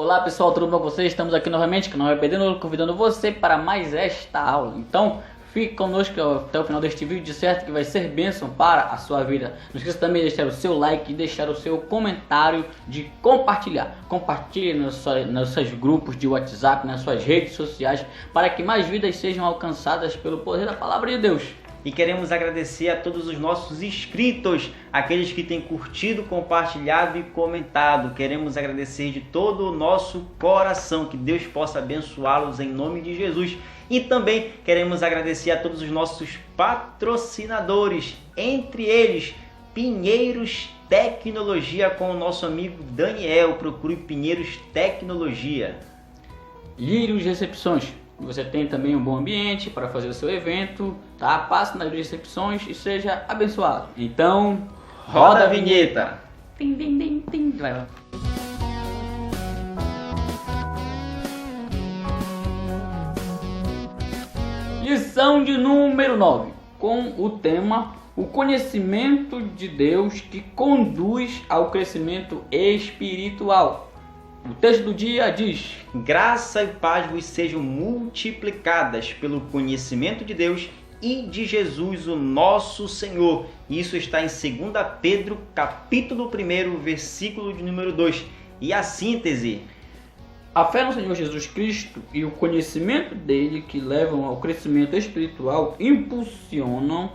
Olá pessoal, tudo bom com vocês? Estamos aqui novamente, canal Repedendo, convidando você para mais esta aula. Então, fique conosco até o final deste vídeo, de certo que vai ser bênção para a sua vida. Não esqueça também de deixar o seu like e deixar o seu comentário, de compartilhar. Compartilhe nos seus grupos de WhatsApp, nas suas redes sociais, para que mais vidas sejam alcançadas pelo poder da Palavra de Deus. E queremos agradecer a todos os nossos inscritos, aqueles que têm curtido, compartilhado e comentado. Queremos agradecer de todo o nosso coração, que Deus possa abençoá-los em nome de Jesus. E também queremos agradecer a todos os nossos patrocinadores, entre eles Pinheiros Tecnologia com o nosso amigo Daniel. Procure Pinheiros Tecnologia. Lírios Recepções. Você tem também um bom ambiente para fazer o seu evento, tá? Passe nas recepções e seja abençoado. Então, roda a vinheta! Tim, tim, tim, tim. Vai lá. Lição de número 9, com o tema o conhecimento de Deus que conduz ao crescimento espiritual. O texto do dia diz: graça e paz vos sejam multiplicadas pelo conhecimento de Deus e de Jesus, o nosso Senhor. Isso está em 2 Pedro, capítulo 1, versículo de número 2. E a síntese: a fé no Senhor Jesus Cristo e o conhecimento dele, que levam ao crescimento espiritual, impulsionam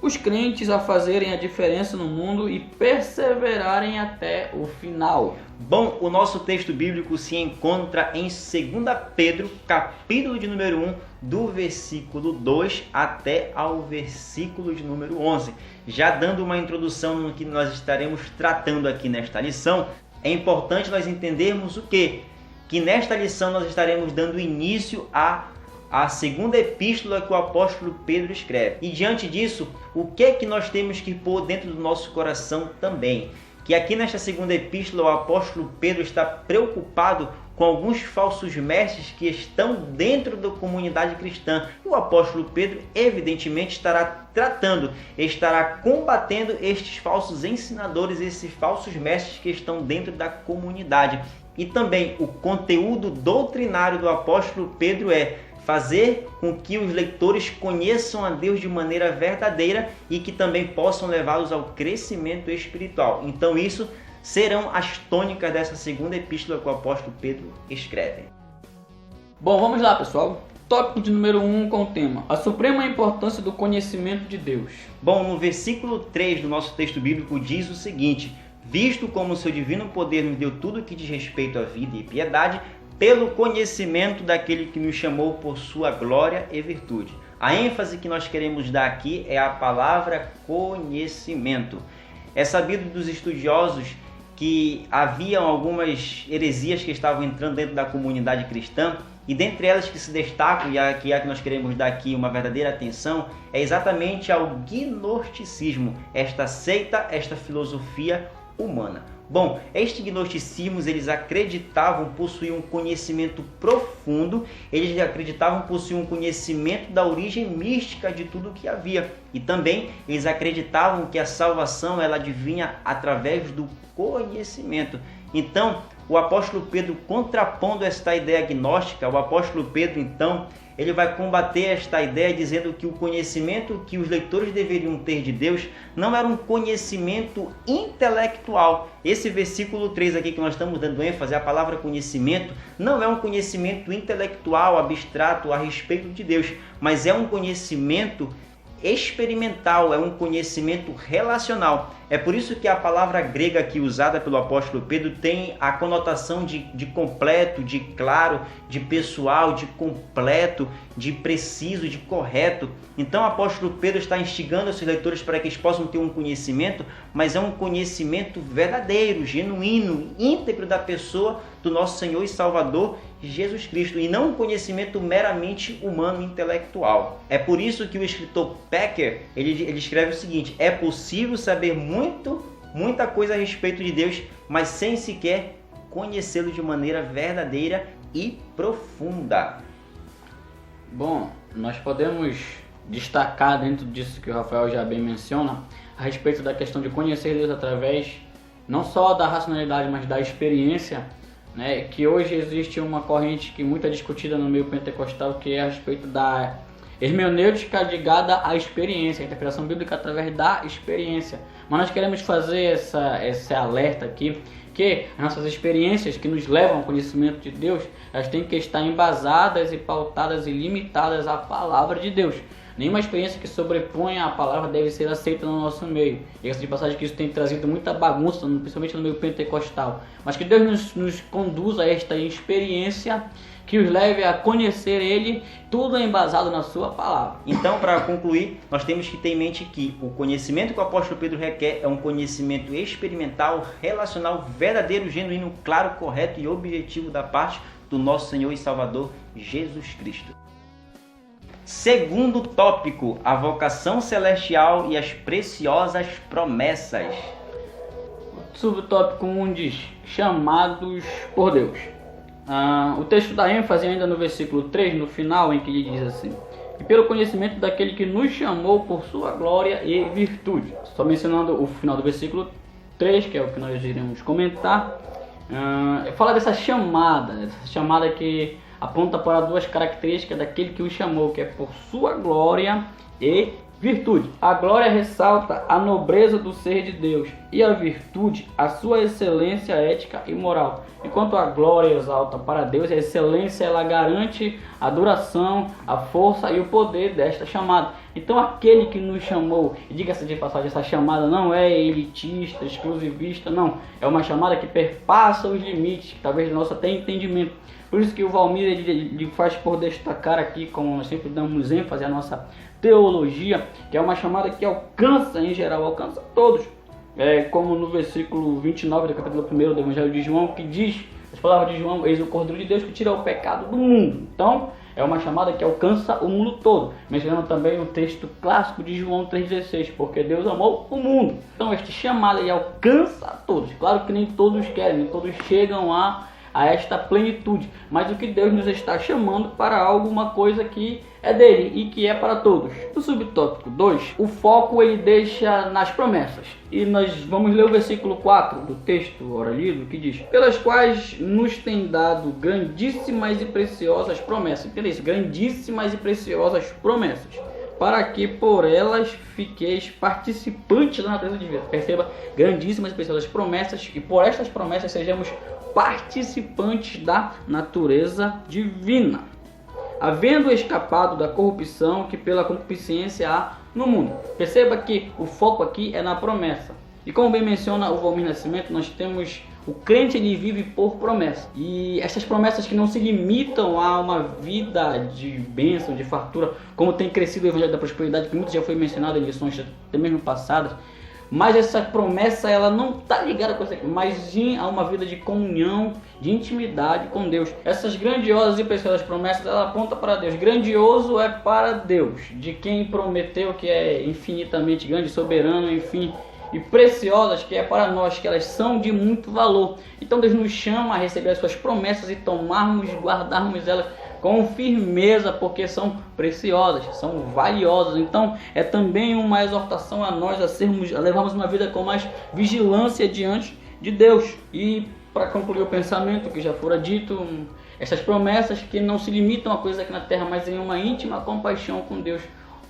os crentes a fazerem a diferença no mundo e perseverarem até o final. Bom, o nosso texto bíblico se encontra em 2 Pedro, capítulo de número 1, do versículo 2 até ao versículo de número 11. Já dando uma introdução no que nós estaremos tratando aqui nesta lição, é importante nós entendermos o quê? Que nesta lição nós estaremos dando início a segunda epístola que o apóstolo Pedro escreve. E diante disso, o que é que nós temos que pôr dentro do nosso coração também? Que aqui nesta segunda epístola o apóstolo Pedro está preocupado com alguns falsos mestres que estão dentro da comunidade cristã. E o apóstolo Pedro evidentemente estará combatendo estes falsos ensinadores, esses falsos mestres que estão dentro da comunidade. E também o conteúdo doutrinário do apóstolo Pedro é fazer com que os leitores conheçam a Deus de maneira verdadeira e que também possam levá-los ao crescimento espiritual. Então isso serão as tônicas dessa segunda epístola que o apóstolo Pedro escreve. Bom, vamos lá pessoal. Tópico de número 1 com o tema a suprema importância do conhecimento de Deus. Bom, no versículo 3 do nosso texto bíblico diz o seguinte: visto como o seu divino poder nos deu tudo o que diz respeito à vida e piedade, pelo conhecimento daquele que nos chamou por sua glória e virtude. A ênfase que nós queremos dar aqui é a palavra conhecimento. É sabido dos estudiosos que haviam algumas heresias que estavam entrando dentro da comunidade cristã, e dentre elas que se destacam, e a que nós queremos dar aqui uma verdadeira atenção, é exatamente ao gnosticismo, esta seita, esta filosofia humana. Bom, estes gnosticismos, eles acreditavam possuir um conhecimento profundo, eles acreditavam possuir um conhecimento da origem mística de tudo o que havia. E também eles acreditavam que a salvação ela advinha através do conhecimento. Então, o apóstolo Pedro, contrapondo esta ideia gnóstica, o apóstolo Pedro, então, ele vai combater esta ideia dizendo que o conhecimento que os leitores deveriam ter de Deus não era um conhecimento intelectual. Esse versículo 3 aqui que nós estamos dando ênfase, a palavra conhecimento, não é um conhecimento intelectual, abstrato a respeito de Deus, mas é um conhecimento experimental, é um conhecimento relacional. É por isso que a palavra grega aqui usada pelo apóstolo Pedro tem a conotação de completo, de claro, de pessoal, de completo, de preciso, de correto. Então o apóstolo Pedro está instigando os seus leitores para que eles possam ter um conhecimento, mas é um conhecimento verdadeiro, genuíno, íntegro da pessoa do nosso Senhor e Salvador Jesus Cristo, e não um conhecimento meramente humano e intelectual. É por isso que o escritor Packer ele escreve o seguinte: é possível saber muita coisa a respeito de Deus, mas sem sequer conhecê-lo de maneira verdadeira e profunda. Bom, nós podemos destacar dentro disso que o Rafael já bem menciona, a respeito da questão de conhecer Deus através não só da racionalidade, mas da experiência. né, que hoje existe uma corrente que muito é discutida no meio pentecostal, que é a respeito da hermenêutica ligada à experiência, a interpretação bíblica através da experiência. Mas nós queremos fazer esse alerta aqui, que as nossas experiências que nos levam ao conhecimento de Deus, elas têm que estar embasadas e pautadas e limitadas à palavra de Deus. Nenhuma experiência que sobreponha a palavra deve ser aceita no nosso meio. E essa de passagem que isso tem trazido muita bagunça, principalmente no meio pentecostal. Mas que Deus nos conduza a esta experiência que os leve a conhecer Ele, tudo embasado na sua palavra. Então, para concluir, nós temos que ter em mente que o conhecimento que o apóstolo Pedro requer é um conhecimento experimental, relacional, verdadeiro, genuíno, claro, correto e objetivo da parte do nosso Senhor e Salvador Jesus Cristo. Segundo tópico, a vocação celestial e as preciosas promessas. Subtópico 1 diz: chamados por Deus. O texto dá ênfase ainda no versículo 3, no final, em que ele diz assim: e pelo conhecimento daquele que nos chamou por sua glória e virtude. Só mencionando o final do versículo 3, que é o que nós iremos comentar. Fala dessa chamada que aponta para duas características daquele que o chamou, que é por sua glória e virtude. A glória ressalta a nobreza do ser de Deus e a virtude a sua excelência ética e moral. Enquanto a glória exalta para Deus, a excelência ela garante a duração, a força e o poder desta chamada. Então aquele que nos chamou, e diga-se de passagem, essa chamada não é elitista, exclusivista, não. É uma chamada que perpassa os limites, que talvez do nosso até entendimento. Por isso que o Valmir ele faz por destacar aqui, como nós sempre damos ênfase à nossa teologia, que é uma chamada que alcança em geral, alcança todos. Como no versículo 29 do capítulo 1 do Evangelho de João, que diz, as palavras de João: eis o Cordeiro de Deus que tira o pecado do mundo. Então, é uma chamada que alcança o mundo todo. Mencionando também o texto clássico de João 3,16, porque Deus amou o mundo. Então, este chamado ele alcança a todos. Claro que nem todos querem, nem todos chegam a esta plenitude, mas o que Deus nos está chamando para alguma coisa que é dele e que é para todos. No subtópico 2, o foco ele deixa nas promessas, e nós vamos ler o versículo 4 do texto ora lido, que diz: pelas quais nos tem dado grandíssimas e preciosas promessas. Entendeu isso? Grandíssimas e preciosas promessas, para que por elas fiqueis participantes da natureza divina. Perceba, grandíssimas e preciosas promessas, e por estas promessas sejamos participantes da natureza divina, havendo escapado da corrupção que pela concupiscência há no mundo. Perceba que o foco aqui é na promessa. E como bem menciona o Valmir Nascimento, nós temos o crente, ele vive por promessa. E essas promessas que não se limitam a uma vida de bênção, de fartura, como tem crescido o Evangelho da Prosperidade, que muito já foi mencionado em lições até mesmo passadas. Mas essa promessa ela não está ligada com isso aqui, mas sim a uma vida de comunhão, de intimidade com Deus. Essas grandiosas e preciosas promessas, ela aponta para Deus. Grandioso é para Deus, de quem prometeu, que é infinitamente grande, soberano, enfim. E preciosas, que é para nós, que elas são de muito valor. Então Deus nos chama a receber as suas promessas e tomarmos, guardarmos elas com firmeza, porque são preciosas, são valiosas. Então é também uma exortação a nós a levarmos uma vida com mais vigilância diante de Deus. E para concluir o pensamento que já fora dito, essas promessas que não se limitam a coisas aqui na terra, mas em uma íntima compaixão com Deus.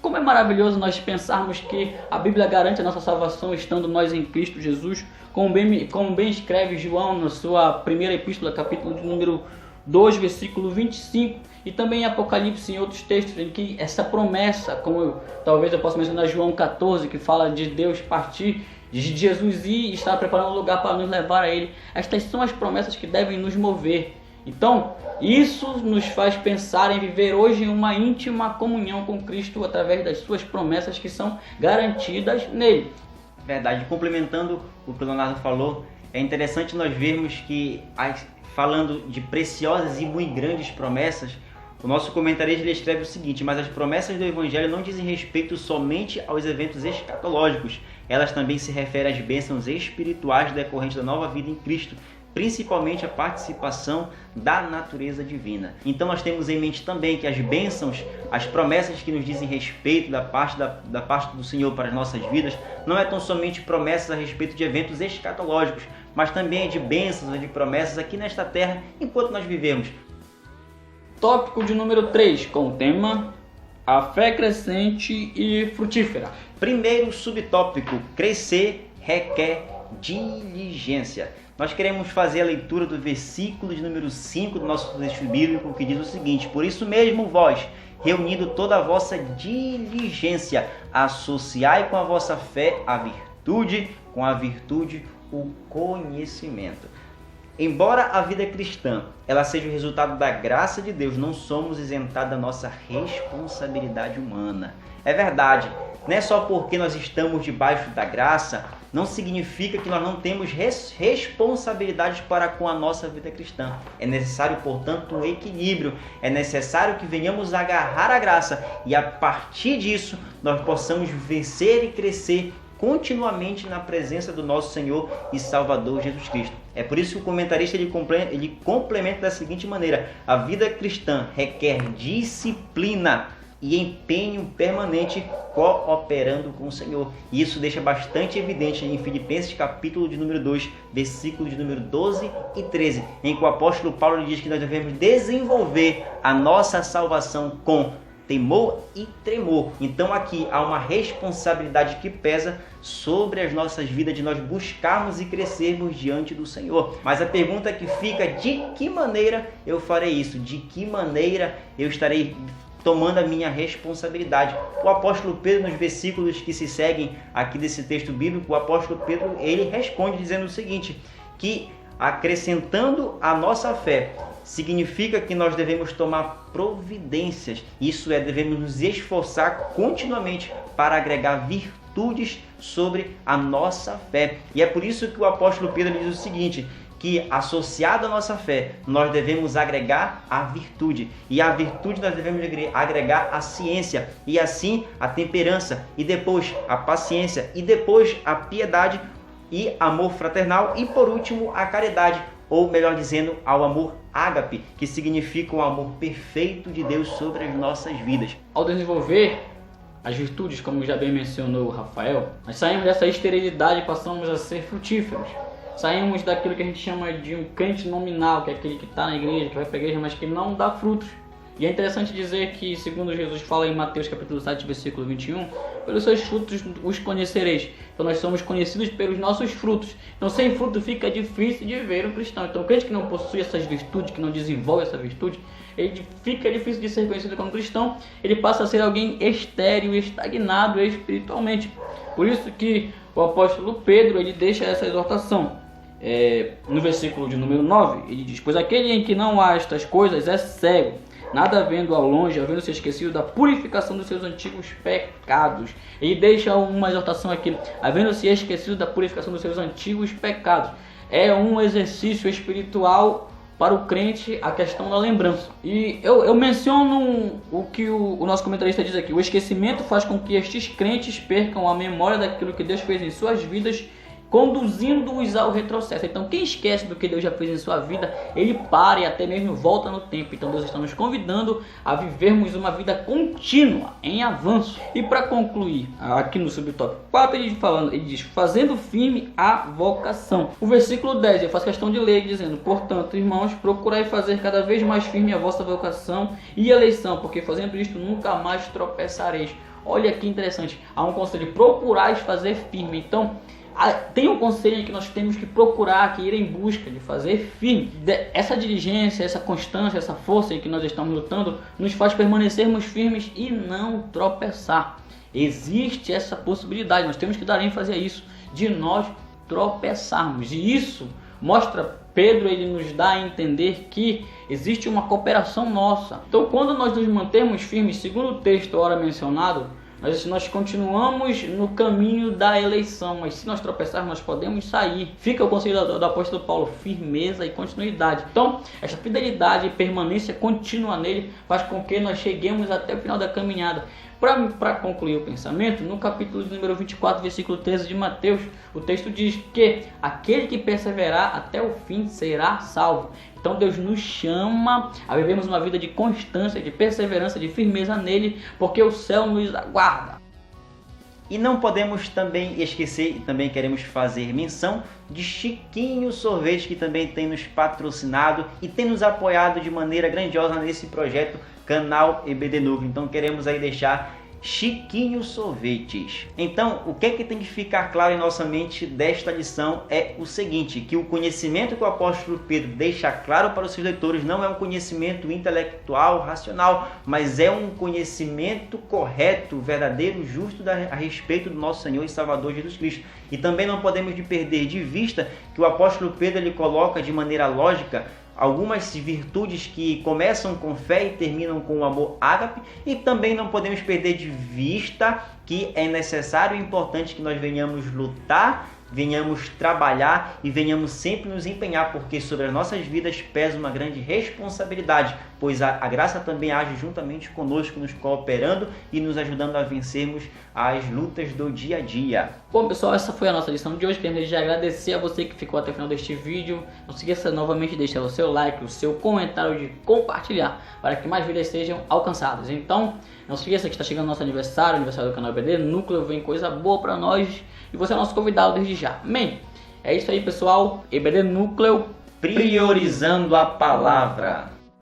Como é maravilhoso nós pensarmos que a Bíblia garante a nossa salvação estando nós em Cristo Jesus, como bem escreve João na sua primeira epístola, capítulo de número 2, versículo 25, e também em Apocalipse, em outros textos, em que essa promessa, talvez eu possa mencionar João 14, que fala de Deus partir, de Jesus ir e estar preparando um lugar para nos levar a Ele. Estas são as promessas que devem nos mover. Então, isso nos faz pensar em viver hoje em uma íntima comunhão com Cristo através das suas promessas que são garantidas nele. Verdade. Complementando o que o Leonardo falou, é interessante nós vermos que, falando de preciosas e muito grandes promessas, o nosso comentarista ele escreve o seguinte: mas as promessas do Evangelho não dizem respeito somente aos eventos escatológicos, elas também se referem às bênçãos espirituais decorrentes da nova vida em Cristo, principalmente a participação da natureza divina. Então nós temos em mente também que as bênçãos, as promessas que nos dizem respeito da parte do Senhor para as nossas vidas, não é tão somente promessas a respeito de eventos escatológicos, mas também de bênçãos e de promessas aqui nesta terra enquanto nós vivemos. Tópico de número 3, com o tema a fé crescente e frutífera. Primeiro subtópico, crescer requer diligência. Nós queremos fazer a leitura do versículo de número 5 do nosso texto bíblico, que diz o seguinte: por isso mesmo vós, reunindo toda a vossa diligência, associai com a vossa fé a virtude, com a virtude o conhecimento. Embora a vida cristã ela seja o resultado da graça de Deus, não somos isentados da nossa responsabilidade humana. É verdade, não é só porque nós estamos debaixo da graça, não significa que nós não temos responsabilidades para com a nossa vida cristã. É necessário, portanto, um equilíbrio. É necessário que venhamos agarrar a graça e, a partir disso, nós possamos vencer e crescer continuamente na presença do nosso Senhor e Salvador Jesus Cristo. É por isso que o comentarista ele complementa da seguinte maneira: a vida cristã requer disciplina e empenho permanente cooperando com o Senhor. E isso deixa bastante evidente em Filipenses capítulo de número 2, versículo de número 12 e 13, em que o apóstolo Paulo diz que nós devemos desenvolver a nossa salvação com temor e tremor. Então aqui há uma responsabilidade que pesa sobre as nossas vidas de nós buscarmos e crescermos diante do Senhor. Mas a pergunta que fica: de que maneira eu farei isso? De que maneira eu estarei tomando a minha responsabilidade? O apóstolo Pedro, nos versículos que se seguem aqui desse texto bíblico, o apóstolo Pedro ele responde dizendo o seguinte: que acrescentando a nossa fé significa que nós devemos tomar providências, isso é, devemos nos esforçar continuamente para agregar virtudes sobre a nossa fé. E é por isso que o apóstolo Pedro diz o seguinte: que associado à nossa fé, nós devemos agregar a virtude. E a virtude nós devemos agregar a ciência. E assim a temperança. E depois a paciência. E depois a piedade e amor fraternal. E por último a caridade. Ou melhor dizendo, ao amor ágape, que significa o amor perfeito de Deus sobre as nossas vidas. Ao desenvolver as virtudes, como já bem mencionou o Rafael, nós saímos dessa esterilidade e passamos a ser frutíferos. Saímos daquilo que a gente chama de um crente nominal, que é aquele que está na igreja, que vai para a igreja, mas que não dá frutos. E é interessante dizer que, segundo Jesus fala em Mateus capítulo 7, versículo 21, pelos seus frutos os conhecereis. Então nós somos conhecidos pelos nossos frutos. Então sem fruto fica difícil de ver um cristão. Então o crente que não possui essas virtudes, que não desenvolve essa virtude, ele fica difícil de ser conhecido como cristão. Ele passa a ser alguém estéril, estagnado espiritualmente. Por isso que o apóstolo Pedro ele deixa essa exortação. No versículo de número 9, ele diz: pois aquele em que não há estas coisas é cego, nada vendo ao longe, havendo-se esquecido da purificação dos seus antigos pecados. Ele deixa uma exortação aqui: havendo-se esquecido da purificação dos seus antigos pecados. É um exercício espiritual para o crente a questão da lembrança. E eu menciono o que o nosso comentarista diz aqui: o esquecimento faz com que estes crentes percam a memória daquilo que Deus fez em suas vidas, conduzindo-os ao retrocesso. Então quem esquece do que Deus já fez em sua vida, ele para e até mesmo volta no tempo. Então Deus está nos convidando a vivermos uma vida contínua, em avanço. E para concluir, aqui no subtópico 4, ele diz: fazendo firme a vocação. O versículo 10, eu faço questão de ler dizendo: portanto, irmãos, procurai fazer cada vez mais firme a vossa vocação e eleição, porque fazendo isto nunca mais tropeçareis. Olha que interessante, há um conselho: procurais fazer firme. Então tem um conselho que nós temos que procurar, que ir em busca de fazer firme. Essa diligência, essa constância, essa força em que nós estamos lutando nos faz permanecermos firmes e não tropeçar. Existe essa possibilidade, nós temos que dar ênfase a isso, de nós tropeçarmos. E isso mostra, Pedro ele nos dá a entender que existe uma cooperação nossa. Então quando nós nos mantermos firmes, segundo o texto ora mencionado, nós continuamos no caminho da eleição, mas se nós tropeçarmos, nós podemos sair. Fica o conselho do apóstolo Paulo: firmeza e continuidade. Então, essa fidelidade e permanência contínua nele faz com que nós cheguemos até o final da caminhada. Para concluir o pensamento, no capítulo de número 24, versículo 13 de Mateus, o texto diz que aquele que perseverar até o fim será salvo. Então Deus nos chama a vivermos uma vida de constância, de perseverança, de firmeza nele, porque o céu nos aguarda. E não podemos também esquecer, e também queremos fazer menção, de Chiquinho Sorvete, que também tem nos patrocinado e tem nos apoiado de maneira grandiosa nesse projeto Canal EBD Núcleo. Então queremos aí deixar Chiquinho Sorvetes. Então, o que é que tem que ficar claro em nossa mente desta lição é o seguinte, que o conhecimento que o apóstolo Pedro deixa claro para os seus leitores não é um conhecimento intelectual, racional, mas é um conhecimento correto, verdadeiro, justo a respeito do nosso Senhor e Salvador Jesus Cristo. E também não podemos perder de vista que o apóstolo Pedro ele coloca de maneira lógica algumas virtudes que começam com fé e terminam com o amor ágape, e também não podemos perder de vista que é necessário e importante que nós venhamos lutar, venhamos trabalhar e venhamos sempre nos empenhar, porque sobre as nossas vidas pesa uma grande responsabilidade, pois a graça também age juntamente conosco, nos cooperando e nos ajudando a vencermos as lutas do dia a dia. Bom pessoal, essa foi a nossa lição de hoje. Queremos já agradecer a você que ficou até o final deste vídeo. Não se esqueça novamente de deixar o seu like, o seu comentário, de compartilhar, para que mais vidas sejam alcançadas. Então, não se esqueça que está chegando o nosso aniversário do canal EBD Núcleo, vem coisa boa para nós e você é nosso convidado desde já. Amém? É isso aí pessoal, EBD Núcleo, priorizando a palavra.